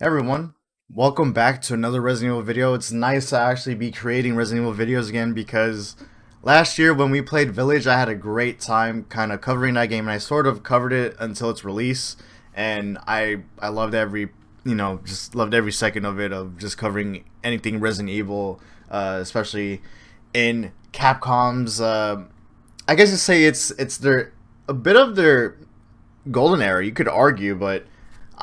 Everyone, welcome back to another Resident Evil video. It's nice to actually be creating Resident Evil videos again because last year when we played Village, I had a great time kind of covering that game, and I sort of covered it until its release, and I loved just loved every second of it, of just covering anything Resident Evil, especially in Capcom's. I guess you say it's their a bit of their golden era, you could argue, but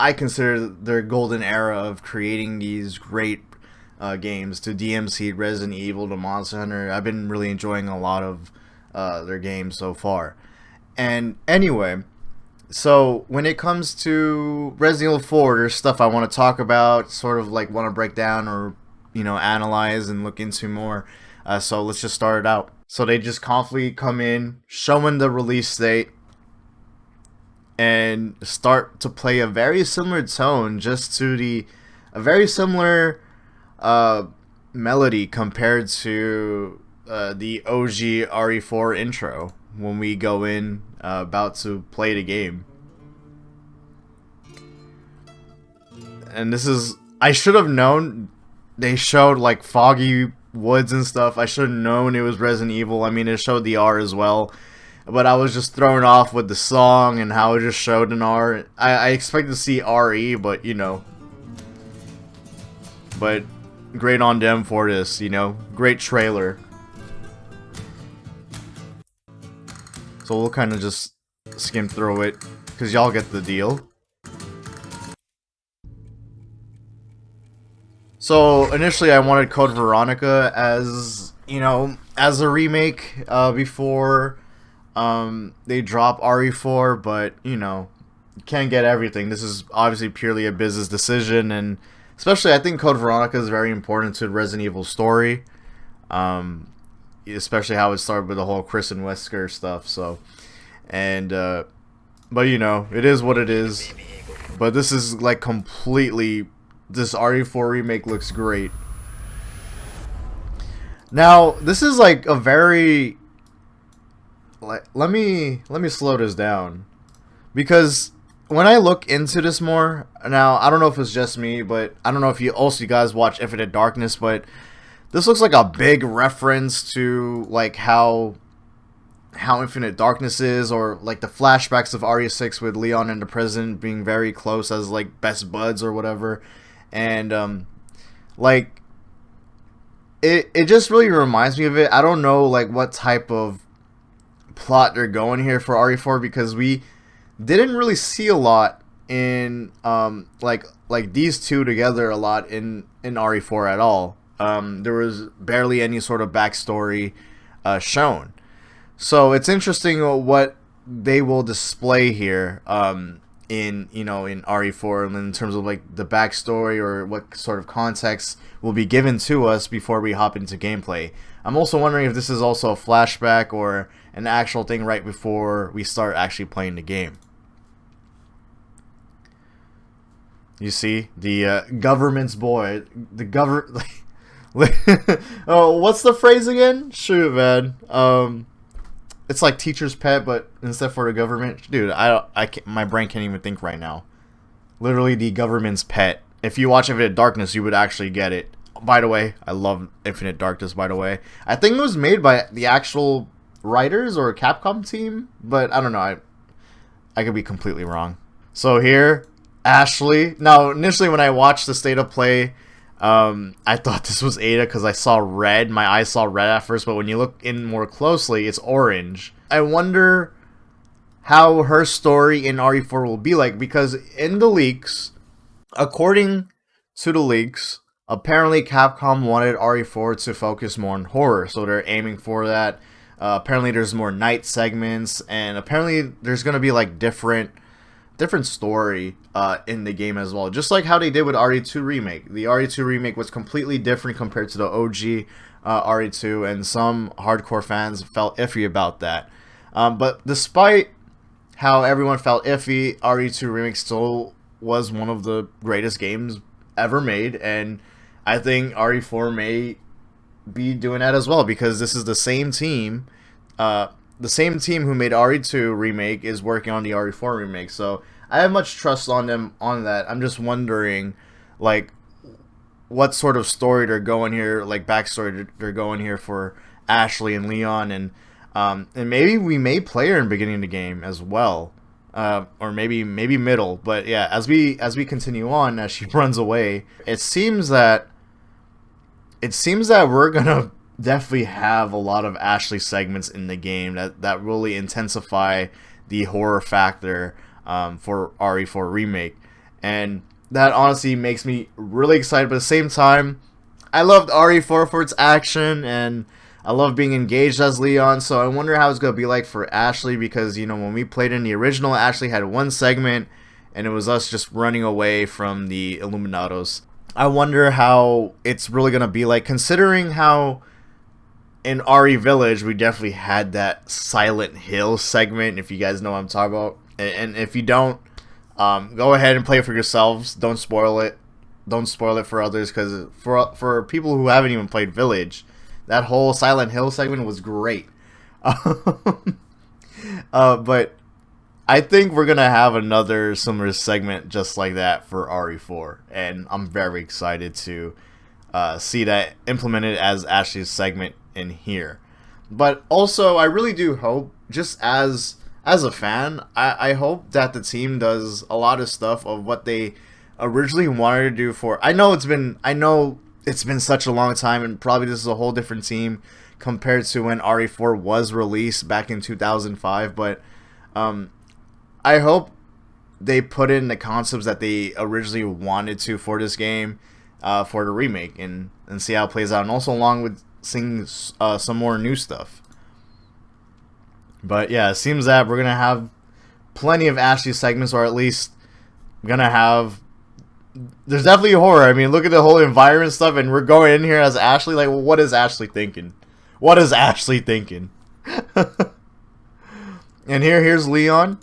I consider their golden era of creating these great games, to DMC, Resident Evil, to Monster Hunter. I've been really enjoying a lot of their games so far. And anyway, so when it comes to Resident Evil 4, there's stuff I want to talk about, sort of like want to break down or analyze and look into more. So let's just start it out. So they just confidently come in, showing the release date, and start to play a very similar tone, just to a very similar melody compared to the OG RE4 intro when we go in about to play the game. And this is, I should have known, they showed like foggy woods and stuff. I should have known it was Resident Evil. I mean, it showed the R as well, but I was just thrown off with the song and how it just showed an R. I expected to see RE, but but great on them for this, great trailer. So we'll kind of just skim through it, because y'all get the deal. So initially I wanted Code Veronica as, as a remake before they drop RE4, but you can't get everything. This is obviously purely a business decision, and especially I think Code Veronica is very important to the Resident Evil story, especially how it started with the whole Chris and Wesker stuff. So, and but it is what it is. But this is like completely, this RE4 remake looks great. Now this is like a very, let me slow this down, because when I look into this more now, I don't know if it's just me, but I don't know if you guys watch Infinite Darkness, but this looks like a big reference to like how Infinite Darkness is, or like the flashbacks of RE6 with Leon and the President being very close as like best buds or whatever, and like it just really reminds me of it. I don't know like what type of plot they're going here for RE4, because we didn't really see a lot in like these two together a lot in RE4 at all. There was barely any sort of backstory shown, so it's interesting what they will display here in RE4, and in terms of like the backstory or what sort of context will be given to us before we hop into gameplay. I'm also wondering if this is also a flashback or an actual thing right before we start actually playing the game. You see, the government's boy, the oh, what's the phrase again? Shoot, man. It's like teacher's pet, but instead for the government, dude. I can't, my brain can't even think right now. Literally, the government's pet. If you watch Infinite Darkness, you would actually get it. By the way, I love Infinite Darkness. By the way, I think it was made by the actual writers or Capcom team, but I don't know. I could be completely wrong. So here, Ashley. Now, initially when I watched the state of play, I thought this was Ada because I saw red. My eyes saw red at first, but when you look in more closely, it's orange. I wonder how her story in RE4 will be like, because in the leaks, according to the leaks, apparently Capcom wanted RE4 to focus more on horror, so they're aiming for that. Apparently there's more night segments, and apparently there's gonna be like different story in the game as well, just like how they did with RE2 Remake. The RE2 Remake was completely different compared to the OG RE2, and some hardcore fans felt iffy about that. But despite how everyone felt iffy, RE2 Remake still was one of the greatest games ever made, and I think RE4 may be doing that as well, because this is the same team. The same team who made RE2 Remake is working on the RE4 Remake, so I have much trust on them on that. I'm just wondering like what sort of story they're going here, like backstory they're going here for Ashley and Leon, and maybe we may play her in the beginning of the game as well, or maybe middle. But yeah, as we continue on, as she runs away, it seems that we're gonna definitely have a lot of Ashley segments in the game that really intensify the horror factor for RE4 Remake, and that honestly makes me really excited. But at the same time, I loved RE4 for its action, and I love being engaged as Leon, so I wonder how it's going to be like for Ashley, because, you know, when we played in the original, Ashley had one segment, and it was us just running away from the Illuminados. I wonder how it's really going to be like, considering how in RE Village, we definitely had that Silent Hill segment, if you guys know what I'm talking about. And if you don't, go ahead and play it for yourselves. Don't spoil it. Don't spoil it for others, because for people who haven't even played Village, that whole Silent Hill segment was great. But I think we're going to have another similar segment just like that for RE4. And I'm very excited to see that implemented as Ashley's segment in here. But also, I really do hope, just as a fan, I hope that the team does a lot of stuff of what they originally wanted to do for... I know it's been such a long time, and probably this is a whole different team compared to when RE4 was released back in 2005, but I hope they put in the concepts that they originally wanted to for this game, for the remake, and see how it plays out, and also along with seeing some more new stuff. But yeah, it seems that we're going to have plenty of Ashley segments, or at least going to have... There's definitely horror. I mean, look at the whole environment stuff, and we're going in here as Ashley. Like, well, what is Ashley thinking? What is Ashley thinking? And here's Leon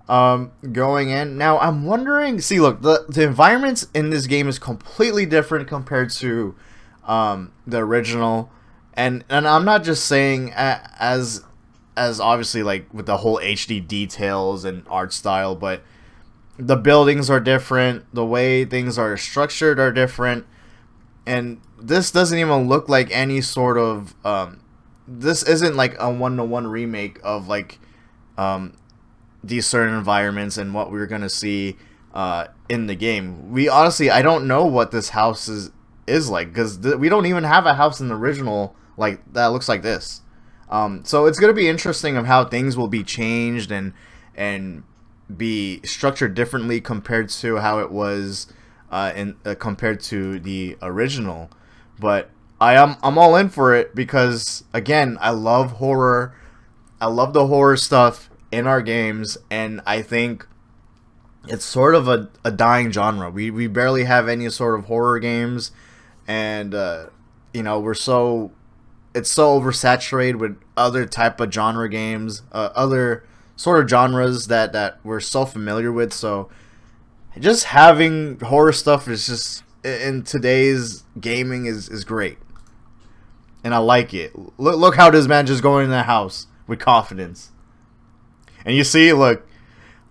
going in. Now, I'm wondering... See, look, the environments in this game is completely different compared to the original. And I'm not just saying as obviously, like, with the whole HD details and art style, but the buildings are different, the way things are structured are different, and this doesn't even look like any sort of this isn't like a one-to-one remake of like these certain environments and what we're gonna see in the game. We honestly, I don't know what this house is like, because we don't even have a house in the original like that looks like this. So it's gonna be interesting of how things will be changed and be structured differently compared to how it was compared to the original. But I'm all in for it, because again, I love horror. I love the horror stuff in our games, and I think it's sort of a dying genre. We barely have any sort of horror games, and you know, it's so oversaturated with other type of genre games, other sort of genres that we're so familiar with. So just having horror stuff is just, in today's gaming, is great, and I like it. Look how this man just going in the house with confidence, and you see, look,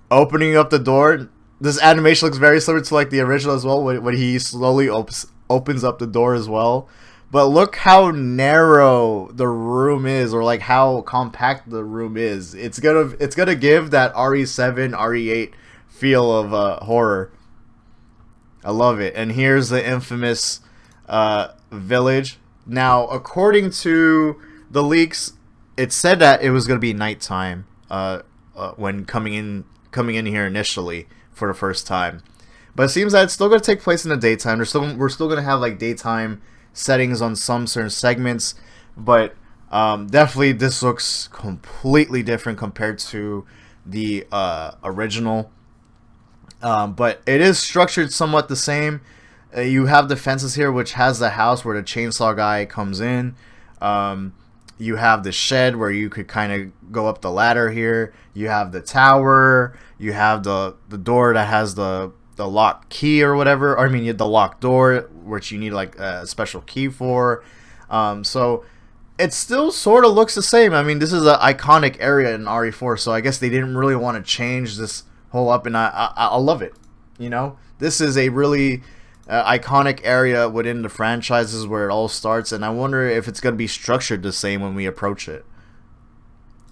opening up the door. This animation looks very similar to like the original as well, when he slowly opens up the door as well. But look how narrow the room is, or like how compact the room is. It's gonna give that RE7, RE8 feel of horror. I love it. And here's the infamous village. Now, according to the leaks, it said that it was gonna be nighttime when coming in here initially for the first time. But it seems that it's still gonna take place in the daytime. We're still gonna have like daytime settings on some certain segments, but definitely this looks completely different compared to the original, but it is structured somewhat the same. You have the fences here, which has the house where the chainsaw guy comes in. You have the shed where you could kind of go up the ladder here. You have the tower. You have the door that has the lock key or whatever. I mean, the locked door, which you need like a special key for. So it still sort of looks the same. I mean, this is an iconic area in RE4, so I guess they didn't really want to change this whole up, and I love it. You know, this is a really iconic area within the franchises where it all starts, and I wonder if it's gonna be structured the same when we approach it,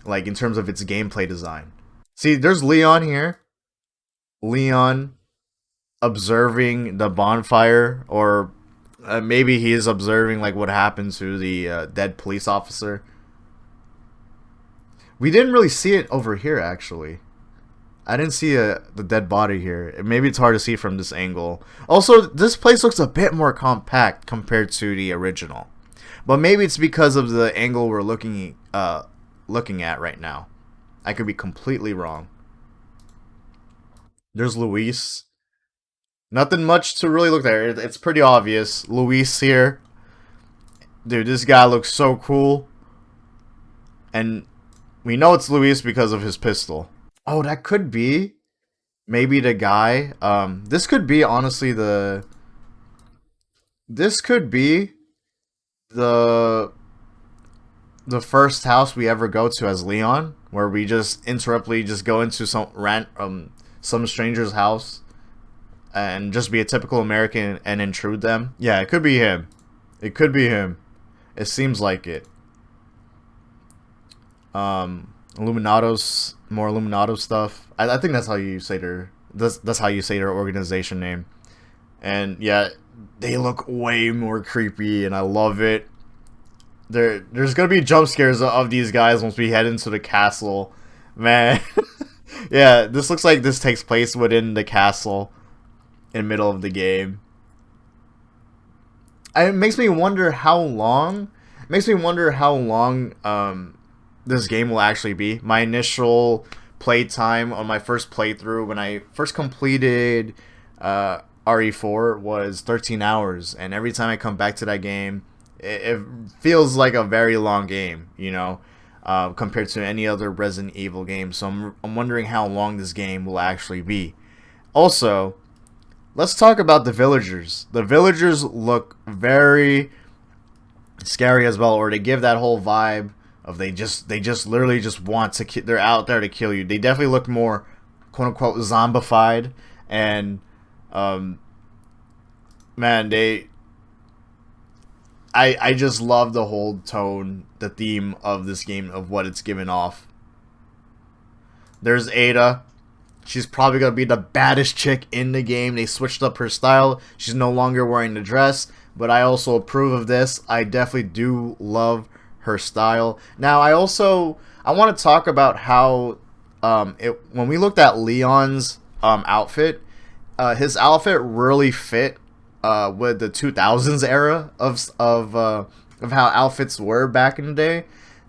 like in terms of its gameplay design. See, there's Leon here. Leon observing the bonfire, or maybe he is observing like what happened to the dead police officer. We didn't really see it over here, actually. I didn't see the dead body here. Maybe it's hard to see from this angle. Also, this place looks a bit more compact compared to the original, but maybe it's because of the angle we're looking at right now. I could be completely wrong. There's Luis. Nothing much to really look at. It's pretty obvious. Luis here. Dude, this guy looks so cool. And we know it's Luis because of his pistol. Oh, that could be maybe the guy. This could be honestly the. This could be the first house we ever go to as Leon, where we just interruptly just go into some stranger's house and just be a typical American and intrude them. Yeah, it could be him. It could be him. It seems like it. Illuminados, more Illuminato stuff. I think that's how you say that's how you say their organization name. And yeah, they look way more creepy, and I love it. There's gonna be jump scares of these guys once we head into the castle, man. Yeah, this looks like this takes place within the castle in the middle of the game. It makes me wonder how long. It makes me wonder how long this game will actually be. My initial playtime on my first playthrough when I first completed RE4 was 13 hours, and every time I come back to that game, it feels like a very long game, you know, compared to any other Resident Evil game. So I'm wondering how long this game will actually be. Also, let's talk about the villagers. The villagers look very scary as well, or they give that whole vibe of they just literally just want to they're out there to kill you. They definitely look more quote unquote zombified, and man, I just love the whole tone, the theme of this game, of what it's given off. There's Ada. She's probably going to be the baddest chick in the game. They switched up her style. She's no longer wearing the dress, but I also approve of this. I definitely do love her style. Now, I want to talk about how when we looked at Leon's outfit, his outfit really fit with the 2000s era of how outfits were back in the day.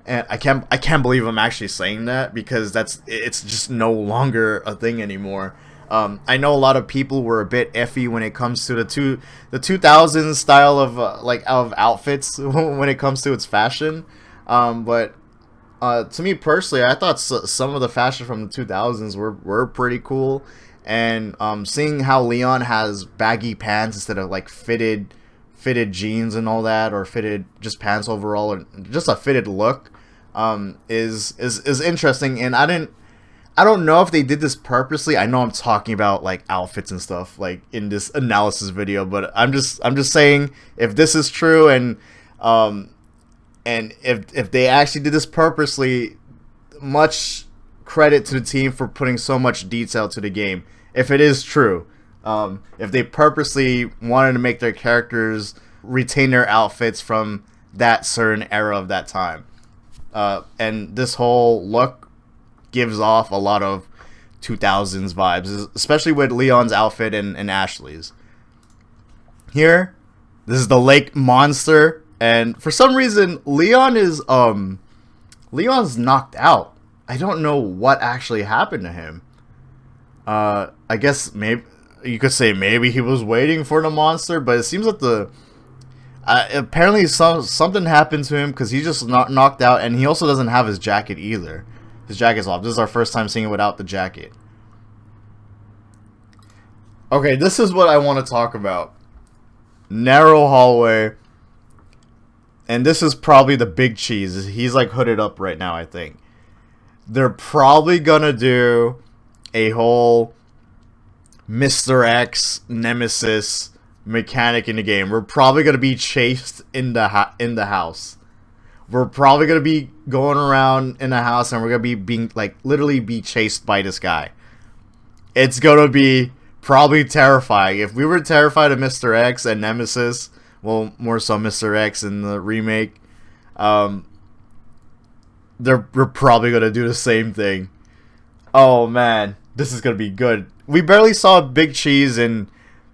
And I can't believe I'm actually saying that, because it's just no longer a thing anymore. I know a lot of people were a bit iffy when it comes to the 2000s style of of outfits when it comes to its fashion. But to me personally, I thought some of the fashion from the 2000s were pretty cool. And seeing how Leon has baggy pants instead of like fitted jeans and all that, or fitted just pants overall, or just a fitted look, is interesting. And I don't know if they did this purposely. I know I'm talking about like outfits and stuff like in this analysis video, but I'm just saying, if this is true, and if they actually did this purposely, much credit to the team for putting so much detail to the game. If it is true, if they purposely wanted to make their characters retain their outfits from that certain era of that time, and this whole look gives off a lot of 2000s vibes, especially with Leon's outfit and Ashley's. Here, this is the lake monster, and for some reason Leon's knocked out. I don't know what actually happened to him. I guess maybe you could say maybe he was waiting for the monster, but it seems that apparently something happened to him, because he just knocked out, and he also doesn't have his jacket either. His jacket's off. This is our first time seeing it without the jacket. Okay, this is what I want to talk about. Narrow hallway. And this is probably the big cheese. He's like hooded up right now, I think. They're probably gonna do a whole Mr. X Nemesis mechanic in the game. We're probably gonna be chased in the house. We're probably gonna be going around in a house, and we're gonna be being like literally be chased by this guy. It's gonna be probably terrifying. If we were terrified of Mr. X and Nemesis, well, more so Mr. X in the remake, we're probably gonna do the same thing. Oh man, this is gonna be good. We barely saw Big Cheese in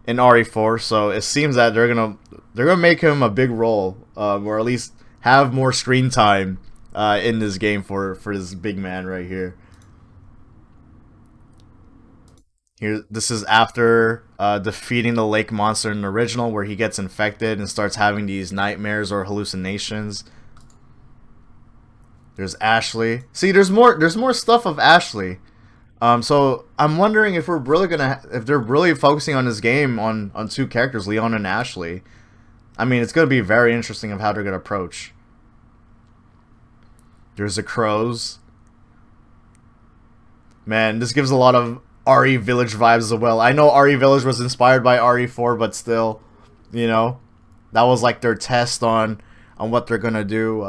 RE4, so it seems that they're gonna make him a big role, or at least have more screen time in this game for this big man right here. Here, this is after defeating the lake monster in the original, where he gets infected and starts having these nightmares or hallucinations. There's Ashley. See, there's more stuff of Ashley. So I'm wondering if if they're really focusing on this game on two characters, Leon and Ashley. I mean, it's gonna be very interesting of how they're gonna approach. There's the crows. Man, this gives a lot of RE Village vibes as well. I know RE Village was inspired by RE4, but still, you know, that was like their test on what they're gonna do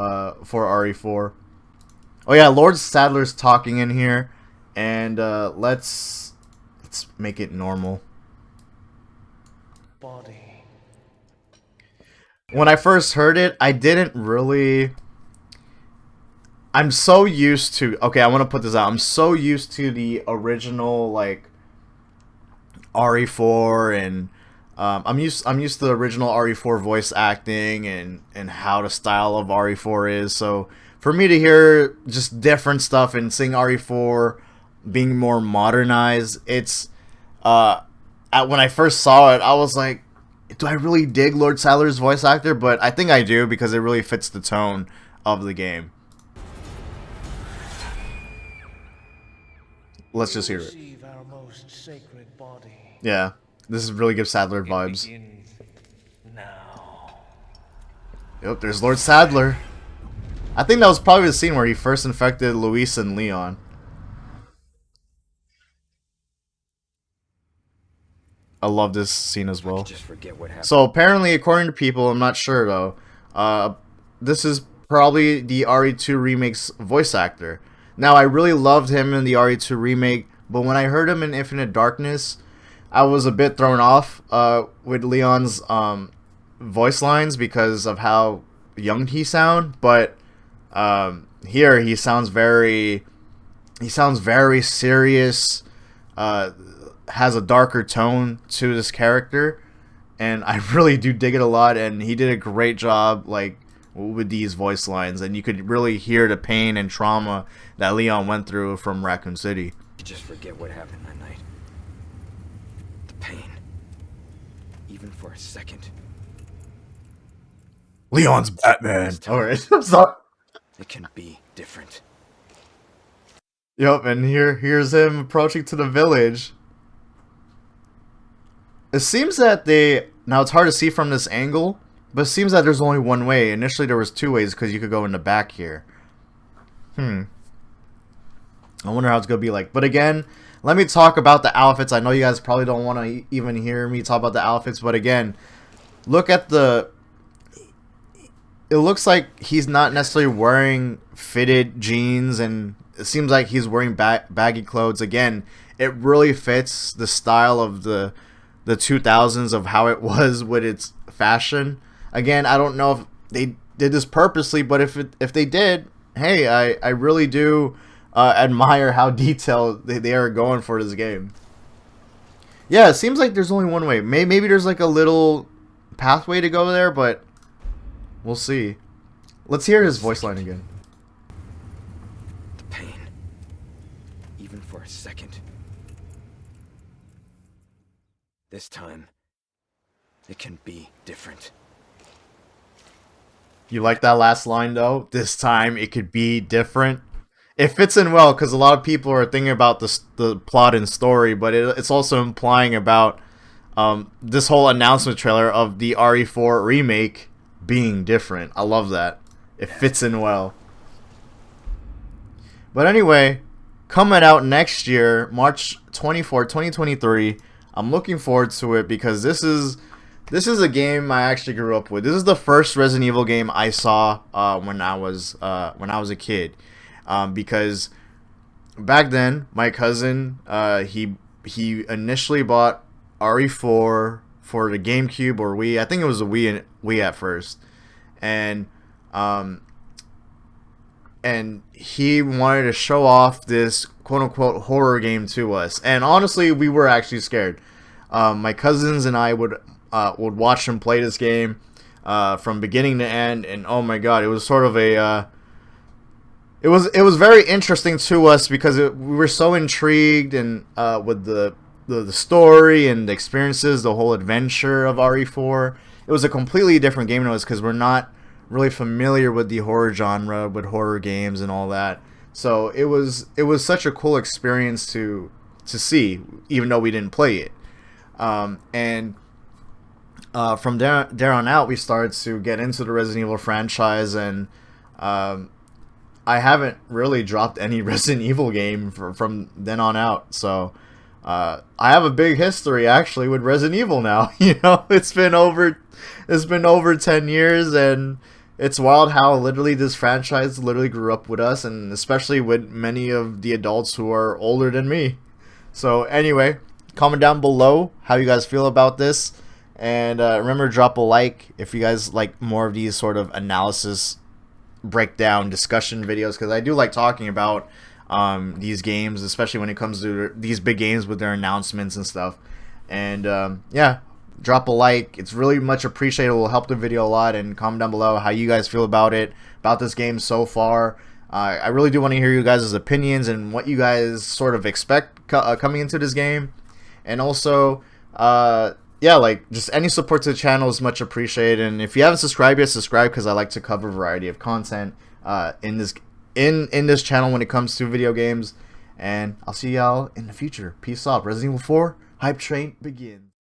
for RE4. Oh yeah, Lord Sadler's talking in here, and let's make it normal. Body. When I first heard it, I didn't really. I'm so used to. Okay, I want to put this out. I'm so used to the original like RE4, and I'm used to the original RE4 voice acting and how the style of RE4 is. So for me to hear just different stuff and seeing RE4 being more modernized, it's when I first saw it, I was like, do I really dig Lord Sadler's voice actor? But I think I do, because it really fits the tone of the game. Let's just hear it. Our most sacred body. Yeah, this is really good Sadler vibes. Now. Yep, there's Lord Sadler. I think that was probably the scene where he first infected Luis and Leon. I love this scene as well. Just forget what happened. So apparently, according to people, I'm not sure though, this is probably the RE2 Remake's voice actor. Now, I really loved him in the RE2 Remake, but when I heard him in Infinite Darkness, I was a bit thrown off with Leon's voice lines because of how young he sounds. But here he sounds very serious, has a darker tone to this character, and I really do dig it a lot. And he did a great job, like, with these voice lines, and you could really hear the pain and trauma that Leon went through from Raccoon City. You just forget what happened that night. The pain, even for a second. Leon's Batman. Alright, I'm sorry. It can be different. Yep, and here's him approaching to the village. It seems that now it's hard to see from this angle, but it seems that there's only one way. Initially there was two ways, because you could go in the back here. I wonder how it's going to be like. But again, let me talk about the outfits. I know you guys probably don't want to even hear me talk about the outfits, but again, look at the... It looks like he's not necessarily wearing fitted jeans, and it seems like he's wearing baggy clothes. Again, it really fits the style of the 2000s of how it was with its fashion. Again, I don't know if they did this purposely, but if they did, hey, I really do admire how detailed they are going for this game. Yeah, it seems like there's only one way. Maybe there's like a little pathway to go there, but we'll see. Let's hear his voice line again. The pain, even for a second. This time, it can be different. You like that last line though? This time it could be different. It fits in well, because a lot of people are thinking about the plot and story, but it's also implying about this whole announcement trailer of the RE4 remake being different. I love that. It fits in well. But anyway, coming out next year, March 24, 2023. I'm looking forward to it, because this is This is a game I actually grew up with. This is the first Resident Evil game I saw when I was a kid, because back then my cousin he initially bought RE4 for the GameCube or Wii. I think it was a Wii at first, and he wanted to show off this quote-unquote horror game to us, and honestly we were actually scared. My cousins and I would watch him play this game from beginning to end, and oh my god, it was sort of a it was very interesting to us because we were so intrigued and with the story and the experiences, the whole adventure of RE4. It was a completely different game to us because we're not really familiar with the horror genre, with horror games and all that. So it was such a cool experience to see, even though we didn't play it. And from there on out, we started to get into the Resident Evil franchise, and I haven't really dropped any Resident Evil game from then on out. So I have a big history actually with Resident Evil now. You know, it's been over 10 years, and it's wild how literally this franchise literally grew up with us, and especially with many of the adults who are older than me. So anyway, comment down below how you guys feel about this, and remember, drop a like if you guys like more of these sort of analysis, breakdown, discussion videos, because I do like talking about these games, especially when it comes to these big games with their announcements and stuff. And yeah, drop a like, it's really much appreciated. It will help the video a lot. And comment down below how you guys feel about this game so far. I really do want to hear you guys' opinions and what you guys sort of expect coming into this game. And also yeah, like, just any support to the channel is much appreciated. And if you haven't subscribed yet, subscribe, because I like to cover a variety of content in this channel when it comes to video games. And I'll see y'all in the future. Peace out. Resident Evil 4 hype train begins.